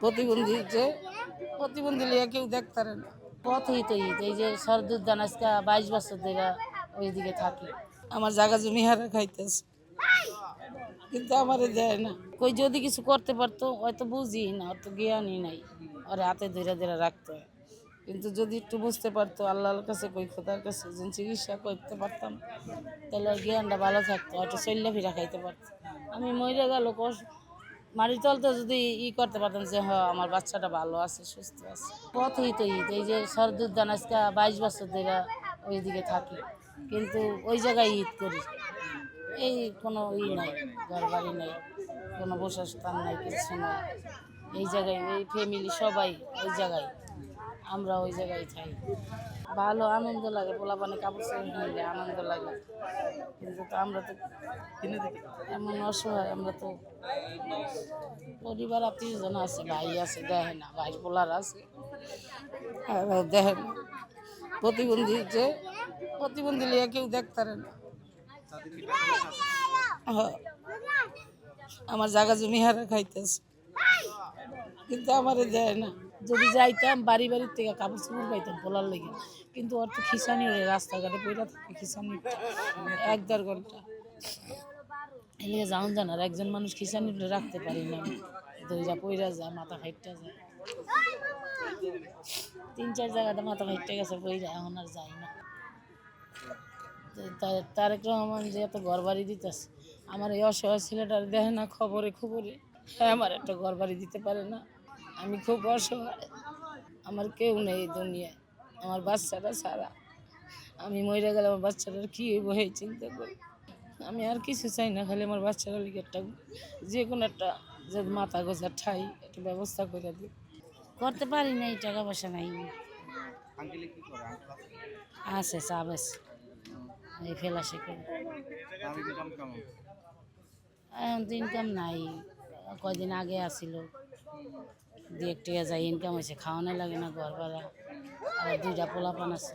প্রতিবন্ধী যে প্রতিবন্ধী লিয়া কেউ দেখতারে না। পথই তো ঈদ, এই যে সরদুদ্দান আজকে 22 বছর ধরে ওইদিকে থাকি। আমার জায়গা জমি হারা খাইতেছে, কিন্তু আমারে দেয় না। কই যদি কিছু করতে পারতো, হয়তো বুঝি না, অত জ্ঞানই নাই, ওর হাতে ধীরে ধীরে রাখতে হয়। কিন্তু যদি একটু বুঝতে পারতো, আল্লাহর কাছে কই খোদার কাছে যে চিকিৎসা করতে পারতাম, তাহলে ওর জ্ঞানটা ভালো থাকতো, হয়তো চল্লা ফিরা খাইতে পারতো। আমি মরে গেল মাটির তলতে যদি করতে পারতাম যে আমার বাচ্চাটা ভালো আছে, সুস্থ আছে। পথই তো ঈদ, এই যে সরদুদ্দান আজকে 22 বছর ধরে ওইদিকে থাকি, কিন্তু ওই জায়গায় ঈদ করি। এই কোনো নাই, ঘর বাড়ি নাই, কোনো বসার স্থান নাই, কিছু নাই। এই জায়গায় এই ফ্যামিলি সবাই ওই জায়গায়, আমরা ওই জায়গায় থাকি। ভালো আনন্দ লাগে, পোলাপানে কাপড় চোপড় কিনলে আনন্দ লাগে, কিন্তু তো আমরা তো এমন অসহায়, আমরা তো পরিবার আত্মীয়জন আছে, ভাই আছে, দেখে না, ভাই পোলার আছে, আর দেখেন প্রতিবন্ধী যে প্রতিবন্ধী লিয়া কেউ দেখতারে না। হ্যাঁ, আমার জায়গা জমি হারা খাইতেছে, কিন্তু আমারে দেয় না। যদি যাইতাম বাড়ি বাড়ির থেকে কাপড় চোপড় পাইতাম পোলার লেগে, কিন্তু ওর তো খিসানি হলে রাস্তাঘাটে পইরা থাকে, খিসানি 1-1.5 ঘন্টা এলিয়ে যাওন জান, আর একজন মানুষ খিসানি রাখতে পারি না, দইরা পইরা যায়, মাথা ফাইটটা যায়, 3-4 জায়গাতে মাথা ফাইটটা গেছে পইরা, এখন আর যাই না। তারেক রহমান যে এত ঘর বাড়ি দিতেছে, আমার এই অসহায় ছেলেটার দেখে না, খবরে খবরে আমার একটা ঘর বাড়ি দিতে পারে না। আমি খুব অসহায়, আমার কেউ নেই এই দুনিয়ায়, আমার বাচ্চাটা ছাড়া। আমি মরে গেলে আমার বাচ্চাটার কী হইব এই চিন্তা করি। আমি আর কিছু চাই না, খালি আমার বাচ্চাটার লিগে একটা যে কোনো একটা যে মাথা গোজার ঠাই একটা ব্যবস্থা করে দিই। করতে পারি না, এই টাকা পয়সা নাই। আছে চা বেছে, এই ফেলাসে করে। এখন তো ইনকাম নাই, কয়দিন আগে আসিল, 2-1 টাকা যায় ইনকাম হয়েছে, খাওয়ানো লাগে না, ঘর ভাড়া, আর 2টা পোলাপান আছে।